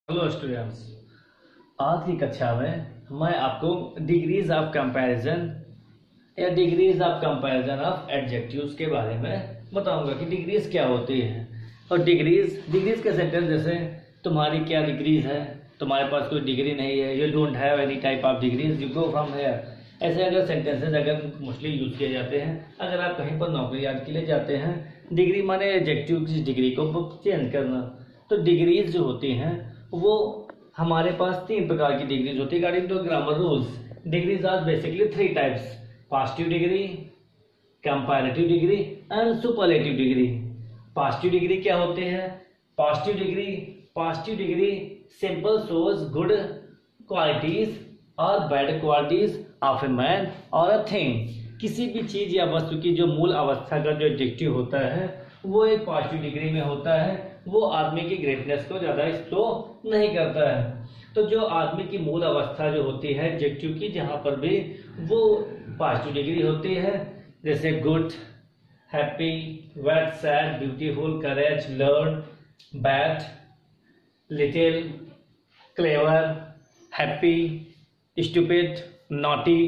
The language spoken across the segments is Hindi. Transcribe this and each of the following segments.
हेलो स्टूडेंट्स, आज की कक्षा में मैं आपको डिग्रीज ऑफ कंपैरिजन या degrees of comparison of adjectives के बारे में बताऊंगा कि डिग्रीज क्या होती है। और डिग्रीज के सेंटेंस जैसे तुम्हारी क्या डिग्रीज है, तुम्हारे पास कोई डिग्री नहीं है, you don't have any type of degrees, you go from here. ऐसे अगर सेंटेंसेस अगर मोस्टली यूज किए जाते हैं अगर आप कहीं पर नौकरी याद के लिए जाते हैं। डिग्री माने एडजेक्टिव की डिग्री को चेंज करना। तो डिग्रीज जो होती हैं वो हमारे पास तीन प्रकार की डिग्रीज होती है according to grammar rules. Degrees are basically three types: positive degree, comparative degree and superlative degree. Positive degree क्या होते हैं? Positive degree simple shows good qualities और bad qualities of a man और अ थिंग। किसी भी चीज या वस्तु की जो मूल अवस्था का जो एडजेक्टिव होता है वो एक पॉजिटिव डिग्री में होता है। वो आदमी की ग्रेटनेस को ज्यादा शो नहीं करता है। तो जो आदमी की मूल अवस्था जो होती है एडजेक्टिव की, जहां पर भी वो पॉजिटिव डिग्री होती है, जैसे good, happy, wet, sad, beautiful, courage, learn, bad, little, clever, happy, stupid, naughty.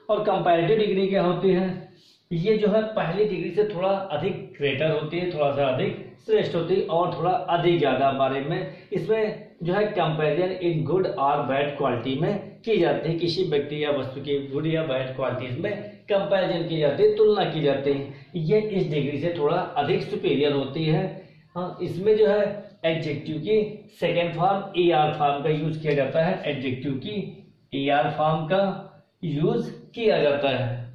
और कंपैरेटिव डिग्री क्या होती है? ये जो है पहली डिग्री से थोड़ा अधिक ग्रेटर होती है, थोड़ा सा अधिक श्रेष्ठ होती है और थोड़ा अधिक ज्यादा बारे में इसमें जो है कंपैरिजन इन गुड और बैड क्वालिटी में की जाती है। किसी व्यक्ति या वस्तु की गुड या बैड क्वालिटीज में कंपैरिजन की जाती है, तुलना की जाती है। ये इस डिग्री से थोड़ा अधिक सुपीरियर होती है। हाँ, इसमें जो है एडजेक्टिव की सेकेंड फॉर्म ER फॉर्म का यूज किया जाता है। एडजेक्टिव की ER फॉर्म का यूज किया जाता है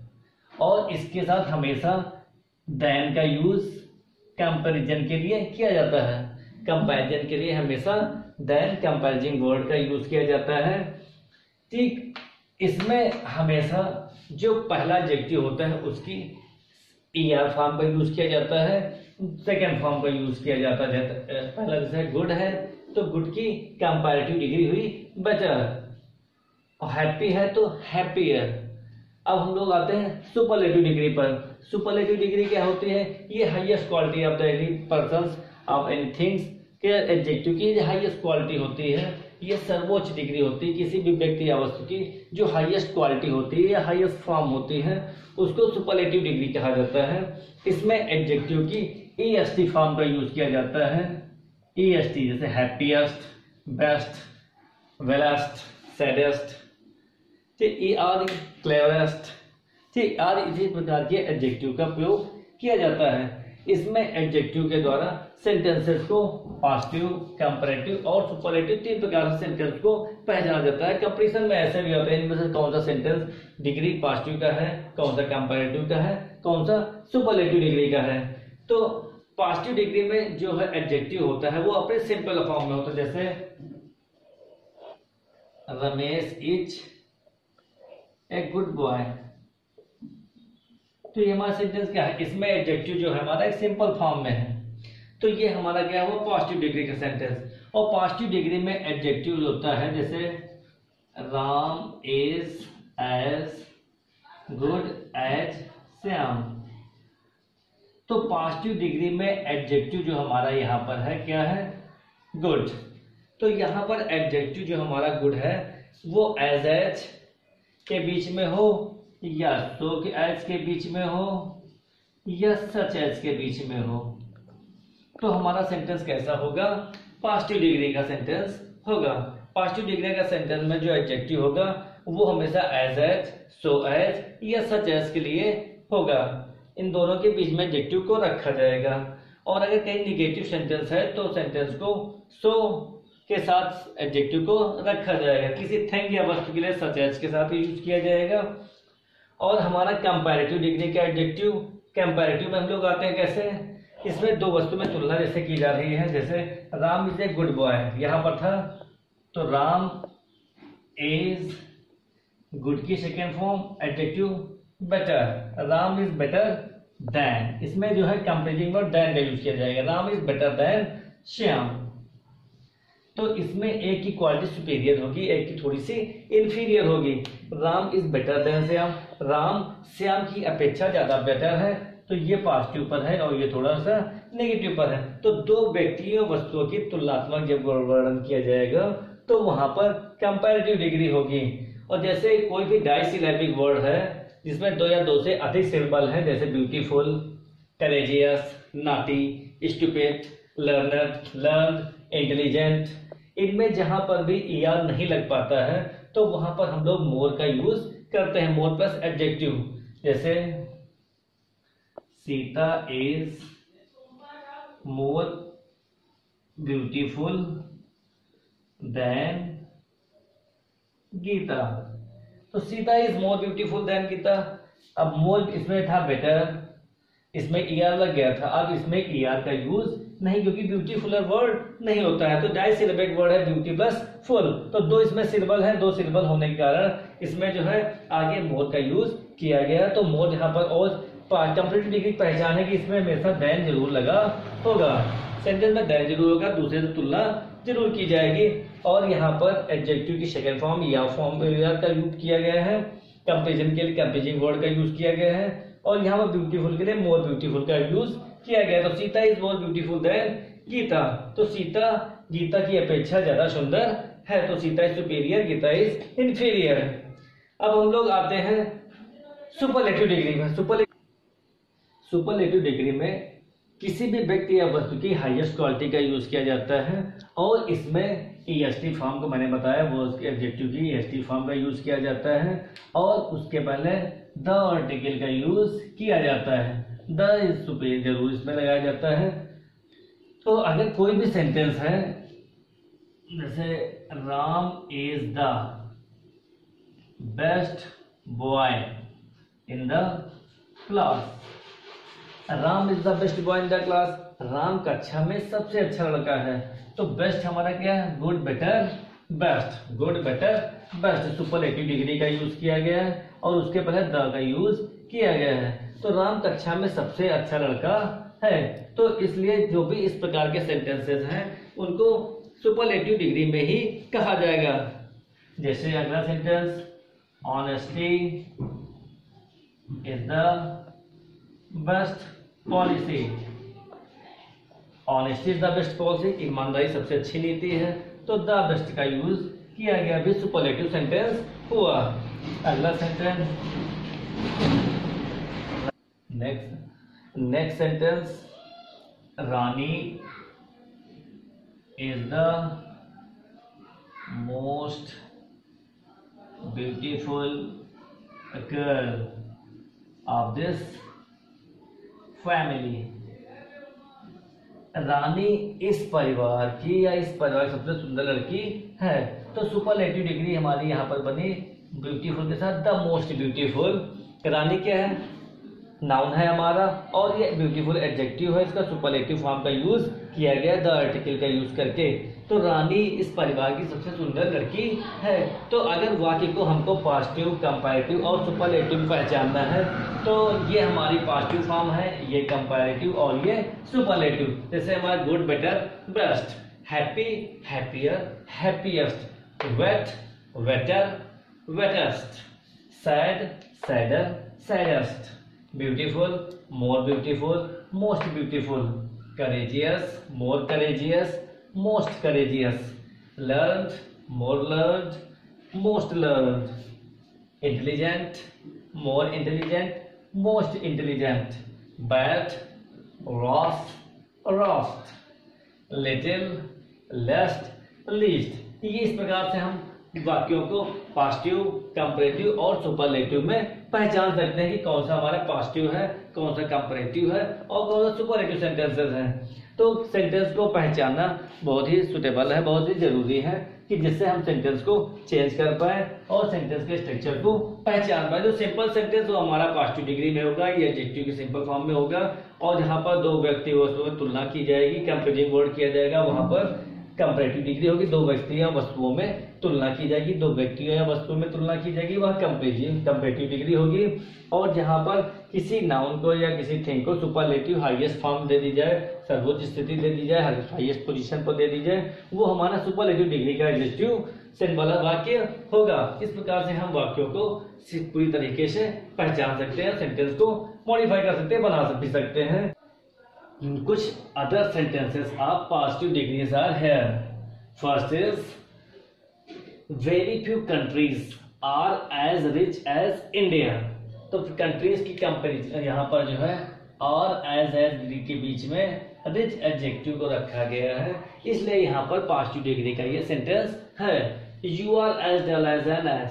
और इसके साथ हमेशा देन का यूज कंपैरिजन के लिए किया जाता है। कंपैरिजन के लिए हमेशा देन कंपैरिजन वर्ड का यूज किया जाता है। ठीक, इसमें हमेशा जो पहला एडजेक्टिव होता है उसकी ER फॉर्म का यूज किया जाता है, सेकेंड फॉर्म का यूज किया जाता है। पहला जैसे गुड है तो गुड की कंपैरेटिव डिग्री हुई बेटर, और हैप्पी है तो हैप्पियर। अब हम लोग आते हैं सुपरलेटिव डिग्री पर। सुपरलेटिव डिग्री क्या होती है? ये highest quality of the any persons of any things के एडजेक्टिव की हाईएस्ट क्वालिटी होती है। ये सर्वोच्च डिग्री होती है किसी भी व्यक्ति या वस्तु की जो हाईएस्ट क्वालिटी होती है या हाईएस्ट फॉर्म होती है, उसको सुपरलेटिव डिग्री कहा जाता है। इसमें एडजेक्टिव की EST फॉर्म का यूज किया जाता है। EST जैसे happiest, best, wellest, saddest, ER cleverest, ठीक, और इसी प्रकार के एडजेक्टिव का प्रयोग किया जाता है। इसमें एडजेक्टिव के द्वारा सेंटेंसेस को पॉजिटिव, कंपैरेटिव और सुपरलेटिव तीन प्रकार से सेंटेंस को पहचाना जाता है। कंपैरिजन में ऐसे भी होते हैं, इनमें से कौन सा सेंटेंस डिग्री पॉजिटिव का है, कौन सा कंपैरेटिव का है, कौन सा सुपरलेटिव डिग्री का है। तो पॉजिटिव डिग्री में जो है एडजेक्टिव होता है वो अपने सिंपल फॉर्म में होता है, जैसे Ramesh is a good boy. तो ये हमारा सेंटेंस क्या है? इसमें एडजेक्टिव जो है हमारा एक सिंपल फॉर्म में है। तो ये हमारा क्या है? वो पॉजिटिव डिग्री का सेंटेंस। और पॉजिटिव डिग्री में एडजेक्टिव जो होता है, जैसे Ram is as good as Shyam. तो पॉजिटिव डिग्री में एडजेक्टिव जो हमारा यहाँ पर है क्या है? गुड। तो यहाँ पर एडजेक्टिव जो हमारा गुड है वो एज के बीच में हो, या सो के एज के बीच में हो, या सच एज के बीच में हो। तो हमारा सेंटेंस कैसा होगा? पॉजिटिव डिग्री का सेंटेंस होगा। पॉजिटिव डिग्री का सेंटेंस में जो एडजेक्टिव होगा वो हमेशा एज, सो एज या सच एज के लिए होगा। इन दोनों के बीच में एडजेक्टिव को रखा जाएगा। और अगर कहीं निगेटिव सेंटेंस है तो सेंटेंस को सो के साथ एडजेक्टिव को रखा जाएगा। किसी थिंग या वस्तु के लिए सच एज के साथ यूज किया जाएगा। और हमारा कंपैरेटिव डिग्री का एडजेक्टिव, कंपैरेटिव में हम लोग आते हैं कैसे? इसमें दो वस्तु में तुलना जैसे की जा रही है, जैसे Ram is a good boy यहां पर था, तो राम इज गुड की second form adjective better, Ram is better than. इसमें जो है कंपेरिजिंग वर्ड देन का यूज किया जाएगा। Ram is better than Shyam. तो इसमें एक की क्वालिटी सुपीरियर होगी, एक की थोड़ी सी इंफीरियर होगी। Ram is better than Shyam, Ram Shyam की अपेक्षा ज्यादा बेटर है। तो ये पॉजिटिव पर है और ये थोड़ा सा नेगेटिव पर है। तो दो व्यक्तियों वस्तुओं की तुलनात्मक जब वर्णन किया जाएगा तो वहां पर कंपैरेटिव डिग्री होगी। और जैसे कोई भी डाइसिलेबिक वर्ड है जिसमें दो या दो से अधिक सिंबल है, जैसे ब्यूटीफुल, करेजियस, नाटी, स्टूपिड, लर्नड, लर्न, इंटेलिजेंट, इनमें जहां पर भी ईआर नहीं लग पाता है तो वहां पर हम लोग मोर का यूज करते हैं, मोर प्लस एडजेक्टिव। जैसे Sita is more beautiful than Gita. तो Sita is more beautiful than Gita. अब मोर इसमें था बेटर, इसमें ईआर लग गया था, अब इसमें ईआर का यूज नहीं, क्योंकि ब्यूटीफुल वर्ड नहीं होता है। तो डाइसिलेबिक वर्ड है ब्यूटी प्लस फुल, तो दो इसमें सिलेबल है, दो सिलेबल होने के कारण इसमें जो है आगे मोर का यूज किया गया। तो मोर यहाँ पर और कंप्लीट डिग्री पहचान है कि इसमें हमेशा देन जरूर लगा होगा, सेंटेंस में देन जरूर होगा, दूसरे से तुलना जरूर की जाएगी। और यहाँ पर एडजेक्टिव की सेकंड फॉर्म या फॉर्म का यूज किया गया है, कंपेरिजन के लिए कंपेरिजिंग वर्ड का यूज किया गया है, और यहाँ पर ब्यूटीफुल के लिए मोर ब्यूटीफुल का यूज किया गया। तो Sita is more beautiful than Gita. तो सीता गीता की अपेक्षा ज्यादा सुंदर है, तो Sita is superior, Geeta is inferior. अब हम लोग आते हैं सुपरलेटिव डिग्री में। सुपरलेटिव डिग्री में किसी भी व्यक्ति या वस्तु की हाईएस्ट क्वालिटी का यूज किया जाता है, और इसमें ईएसटी फॉर्म को मैंने बताया, वो उसके एडजेक्टिव की ईएसटी फॉर्म का यूज किया जाता है, और उसके पहले द आर्टिकल का यूज किया जाता है। द इज सुपीरियर जरूर इसमें लगाया जाता है। तो अगर कोई भी सेंटेंस है, जैसे Ram is the best boy in the class. Ram is the best boy in the class, Ram कक्षा में सबसे अच्छा लड़का है। तो बेस्ट हमारा क्या है, good better best, good better best. Superlative degree का यूज किया गया है, और उसके पहले द का यूज किया गया है। तो राम कक्षा में सबसे अच्छा लड़का है, तो इसलिए जो भी इस प्रकार के सेंटेंसेस हैं उनको सुपरलेटिव डिग्री में ही कहा जाएगा। जैसे अगला sentence, honesty is the best policy. Honesty is the best policy, ईमानदारी सबसे अच्छी नीति है, तो द बेस्ट का यूज किया गया, भी सुपरलेटिव सेंटेंस हुआ। अगला sentence, next sentence, Rani is the most beautiful girl of this family. Rani इस परिवार की या इस परिवार की सबसे सुंदर लड़की है, तो सुपरलेटिव डिग्री हमारी यहाँ पर बनी ब्यूटीफुल के साथ द मोस्ट ब्यूटीफुल। रानी क्या है, नाउन है हमारा, और ये ब्यूटीफुल एडजेक्टिव है, इसका सुपरलेटिव फॉर्म का यूज किया गया द आर्टिकल का यूज करके। तो रानी इस परिवार की सबसे सुंदर लड़की है। तो अगर वाक्य को हमको पॉजिटिव, कंपैरेटिव और सुपरलेटिव पहचानना है तो ये हमारी पॉजिटिव फॉर्म है, ये कंपैरेटिव और ये सुपरलेटिव। जैसे हमारा good better best, happy happier happiest, wet wetter wettest, sad sadder saddest, beautiful more beautiful most beautiful, courageous more courageous most courageous, learned more learned most learned, intelligent more intelligent most intelligent, bad worst worst, little least least. ये इस प्रकार से हम वाक्यों को पॉजिटिव, कंपैरेटिव और सुपरलेटिव में पहचान सकते हैं कि कौन सा हमारा पॉजिटिव है, कौन सा कंपैरेटिव है और कौन सा सुपरलेटिव सेंटेंसेस हैं। तो सेंटेंस को पहचानना बहुत ही सुटेबल है, बहुत ही जरूरी है कि जिससे हम सेंटेंस को चेंज कर पाए और सेंटेंस के स्ट्रक्चर को पहचान पाए। जो सिंपल सेंटेंस वो हमारा पॉजिटिव डिग्री में होगा, ये एडजेक्टिव की सिंपल फॉर्म में होगा, और जहाँ पर दो व्यक्ति वस्तुओं में तुलना की जाएगी, कंपेरिजिंग वर्ड किया जाएगा, वहां पर कंपैरेटिव डिग्री होगी। दो व्यक्ति या वस्तुओं में तुलना की जाएगी, दो व्यक्तियों या वस्तुओं में तुलना की जाएगी, वह कंपैरेटिव डिग्री होगी। और जहां पर किसी नाउन को या किसी थिंग को सुपरलेटिव हाईएस्ट फॉर्म दे दी जाए, सर्वोच्च स्थिति दे दी जाए, हाईएस्ट पोजीशन पर दे दी जाए, वो हमारा सुपरलेटिव डिग्री का एडजेक्टिव सेंस वाला वाक्य होगा। इस प्रकार से हम वाक्यों को पूरी तरीके से पहचान सकते हैं, सेंटेंस को मॉडिफाई कर सकते हैं, बना भी सकते हैं। कुछ other sentences of positive degrees are here. First is very few countries are as rich as India. तो कंट्रीज की कंपेरिजन यहाँ पर जो है और एज के बीच में रिच एडजेक्टिव को रखा गया है, इसलिए यहाँ पर पॉजिटिव डिग्री का ये सेंटेंस है। You are as dull as an ass.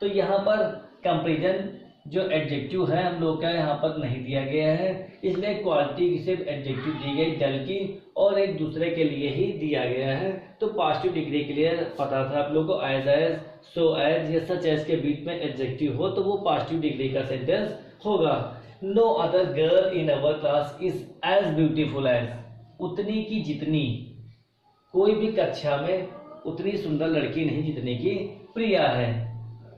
तो यहाँ पर कंपेरिजन जो एडजेक्टिव है हम लोग का यहाँ पर नहीं दिया गया है, इसलिए क्वालिटी की सिर्फ एडजेक्टिव दी गई डल की और एक दूसरे के लिए ही दिया गया है। तो पॉजिटिव डिग्री के लिए पता था आप लोग को एज सो एज या सच एज के बीच में एडजेक्टिव हो तो वो पॉजिटिव डिग्री का सेंटेंस होगा। No other girl in our class is as beautiful as. उतनी की जितनी, कोई भी कक्षा में उतनी सुंदर लड़की नहीं जितनी की प्रिया है।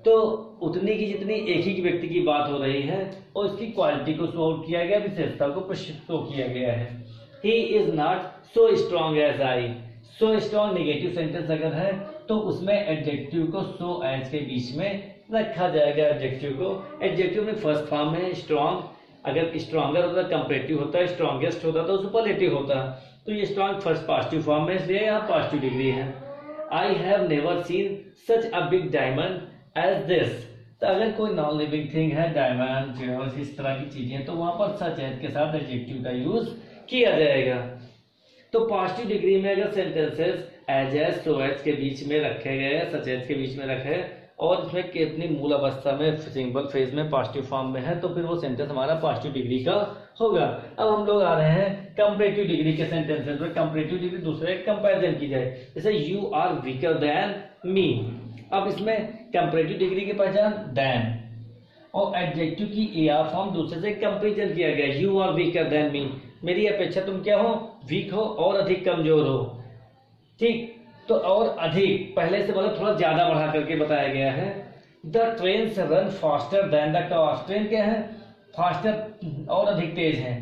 तो उतनी की जितनी एक ही व्यक्ति की बात हो रही है और इसकी क्वालिटी को शो आउट किया गया, विशेषता को शो किया गया है। He is not so strong as I. So strong negative sentence अगर है तो उसमें एडजेक्टिव को सो एज के बीच में रखा जाएगा। एडजेक्टिव में फर्स्ट फॉर्म में स्ट्रॉन्ग, अगर स्ट्रॉन्गर होता कंपैरेटिव होता है, स्ट्रॉन्गेस्ट होता तो सुपरलेटिव होता। तो ये स्ट्रॉन्ग फर्स्ट पॉजिटिव फॉर्म में, इसलिए यहाँ पॉजिटिव डिग्री है। I have never seen such a big diamond as this. तो अगर कोई नॉन लिविंग थिंग है, डायमंड ज्वेलर्स इस तरह की चीजें, तो वहां पर सच एज के साथ एडजेक्टिव का यूज किया जाएगा। तो पॉजिटिव डिग्री में अगर सेंटेंसेस एज सो एज के बीच में रखे गए, सच एज के बीच में रखे और इसमें कितनी मूल अवस्था में सिंगल फेज में पॉजिटिव फॉर्म में है, तो फिर वो सेंटेंस हमारा पॉजिटिव डिग्री का होगा। अब हम लोग आ रहे हैं कंपैरेटिव डिग्री के सेंटेंसेस में। कंपैरेटिव डिग्री दूसरे कंपैरिजन की जाए, जैसे you are weaker than me. अब इसमें कंपैरेटिव डिग्री की पहचान देन और एडजेक्टिव की एआर फॉर्म दूसरे से कंपैरिजन किया गया। You are weaker than me, मेरी अपेक्षा तुम क्या हो, वीक हो और अधिक कमजोर हो। ठीक, तो और अधिक पहले से मतलब थोड़ा ज्यादा बढ़ा करके बताया गया है। The train run faster than the car. Train क्या है, फास्टर और अधिक तेज है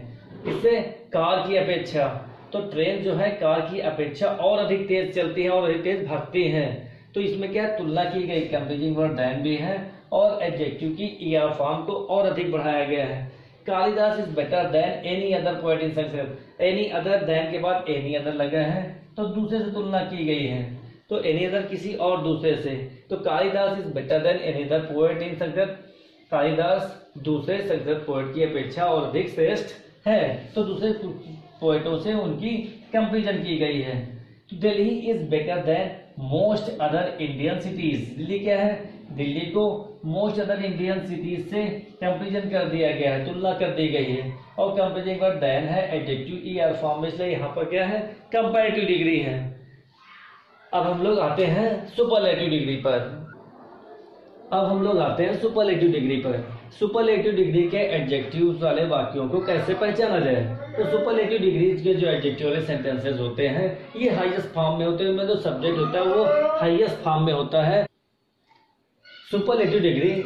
इससे कार की अपेक्षा। तो ट्रेन जो है कार की अपेक्षा और अधिक तेज चलती है और अधिक तेज भागती है। तो इसमें क्या तुलना की गई, कंपेरिजिंग वर्ड देन भी है और एडजेक्टिव की ईआर फॉर्म को और अधिक बढ़ाया गया है। Kalidas is better than any other poet in Sanskrit. Any other than के बाद एनी अदर लगा है तो दूसरे से तुलना की गई है। तो एनी अदर किसी और दूसरे से, तो Kalidas is better than any other poet in Sanskrit. Kalidas दूसरे संस्कृत पोएट की अपेक्षा और अधिक श्रेष्ठ है, तो दूसरे पोएटों से उनकी कंपेरिजन की गई है। तो Delhi is better than most other Indian cities. Delhi क्या है, दिल्ली को मोस्ट अदर इंडियन सिटीज से कंपेरिजन कर दिया गया है, तुलना कर दी गई है। और कंपेरिजन वर्ड देन है एडजेक्टिव ईआर फॉर्म में, इसलिए यहाँ पर क्या है कंपैरेटिव डिग्री है। अब हम लोग आते हैं सुपरलेटिव डिग्री पर। सुपरलेटिव डिग्री के एडजेक्टिव वाले वाक्यों को कैसे पहचाना जाए। तो सुपरलेटिव डिग्री के जो एडजेक्टिव वाले सेंटेंसेस होते हैं ये हाईएस्ट फॉर्म में होते हैं, उनमें जो सब्जेक्ट होता है वो हाईएस्ट फॉर्म में होता है। सुपरलेटिव डिग्री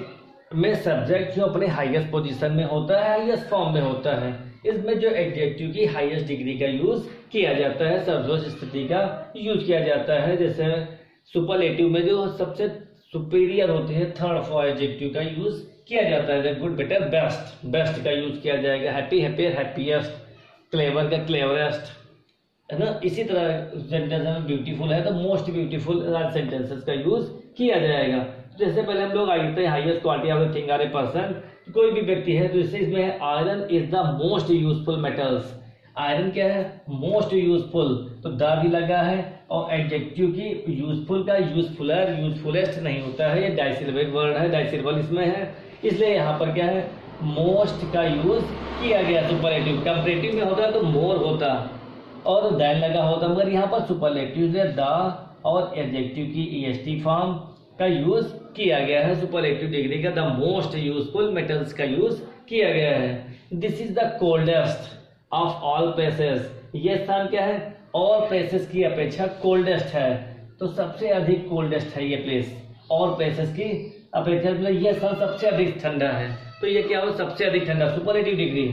में सब्जेक्ट जो अपने हाईएस्ट पोजीशन में होता है, हाईएस्ट फॉर्म में होता है। इसमें जो एडजेक्टिव की हाईएस्ट डिग्री का यूज किया जाता है, सर्वोच्च स्थिति का यूज किया जाता है। जैसे सुपरलेटिव में जो सबसे सुपीरियर होते हैं थर्ड फॉर एडजेक्टिव का यूज किया जाता है। गुड, बेटर, बेस्ट, बेस्ट का यूज किया जाएगा। Happy, happier, happiest. क्लेवर का क्लेवरेस्ट, है ना। इसी तरह सेंटेंस में ब्यूटीफुल है तो मोस्ट ब्यूटीफुल सेंटेंसेस का यूज किया जाएगा। जैसे पहले हम लोग आगे highest quality of the thing or a person, कोई भी व्यक्ति है तो इससे इसमें है iron is the most useful metals. Iron क्या है, मोस्ट यूजफुल, तो द भी लगा है और एडजेक्टिव की यूजफुल का यूजफुलर, यूजफुलेस्ट नहीं होता है, ये डाइसिलेबल वर्ड है, डाइसिलेबल इसमें है, इसलिए यहाँ पर क्या है मोस्ट का यूज किया गया। सुपरलेटिव कंपैरेटिव में होता तो मोर होता और देन लगा होता, मगर यहाँ पर सुपरलेटिव से द और एडजेक्टिव की ईएसटी फॉर्म का यूज किया गया है। सुपरलेटिव डिग्री का द मोस्ट यूजफुल मेटल्स का यूज किया गया है। This is the coldest of all places. ये स्थान क्या है, और प्लेसेस की अपेक्षा कोल्डेस्ट है, तो सबसे अधिक कोल्डेस्ट है ये प्लेस। और प्लेसेस की अपेक्षा ये स्थान सबसे अधिक ठंडा है, तो ये क्या हो सबसे अधिक ठंडा। Superlative degree.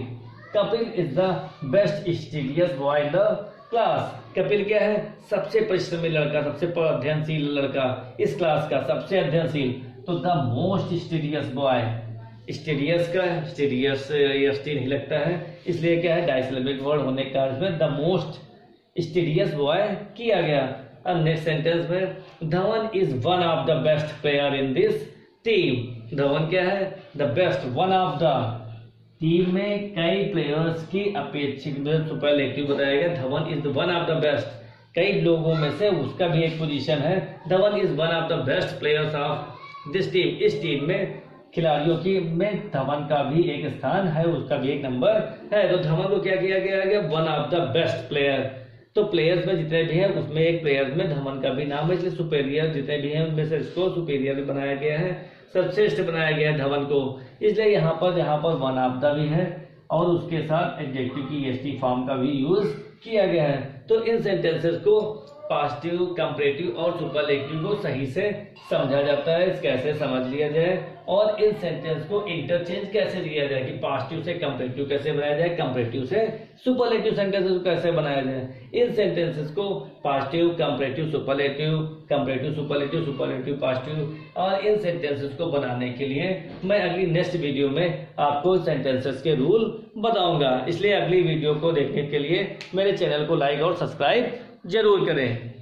Kapil is the best studies boy in the class. Kapil क्या है, सबसे परिश्रमी लड़का, सबसे अध्ययनशील लड़का इस क्लास का, सबसे अध्ययनशील। तो द मोस्ट स्टडीज बॉय, स्टेडियस का, स्टेडियस एस टी नहीं लगता है, इसलिए क्या है डाइसिलेबिक वर्ड होने के कारण में द मोस्ट स्टेडियस बॉय किया गया। अब नेक्स्ट सेंटेंस में Dhawan is one of the best player in this team. Dhawan क्या है the best, one of the, team में कई प्लेयर्स की अपेक्षित में सुपरलेटिव बताया गया। Dhawan is one of the best, कई लोगों में से उसका भी एक पोजीशन है। Dhawan is one of the best players of this team, इस टीम में खिलाड़ियों की में धवन का भी एक स्थान है, उसका भी एक नंबर है। तो धवन को क्या किया गया, one of the best player. तो प्लेयर्स में जितने भी हैं उसमें एक प्लेयर्स में धवन का भी नाम है, इसलिए सुपेरियर जितने भी हैं उनमें से इसको सुपेरियर बनाया गया है, सर्वश्रेष्ठ बनाया गया है धवन को। इसलिए यहाँ पर वन ऑफ द भी है और उसके साथ एडजेक्टिव की एसटी फॉर्म का भी यूज किया गया है। तो इन सेंटेंसेस को पॉजिटिव, कंपैरेटिव और सुपरलेटिव को सही से समझा जाता है, कैसे समझ लिया जाए और इन सेंटेंस को इंटरचेंज कैसे लिया जाए कि पॉजिटिव से कंपैरेटिव कैसे बनाया जाए, कंपैरेटिव से सुपरलेटिव सेंटेंसेस को कैसे बनाया जाए। इन सेंटेंसेस को positive, comparative, superlative, comparative, superlative, superlative, positive और इन सेंटेंसेस को बनाने के लिए मैं अगली नेक्स्ट वीडियो में आपको सेंटेंसेस के रूल बताऊंगा। इसलिए अगली वीडियो को देखने के लिए मेरे चैनल को लाइक और सब्सक्राइब जरूर करें।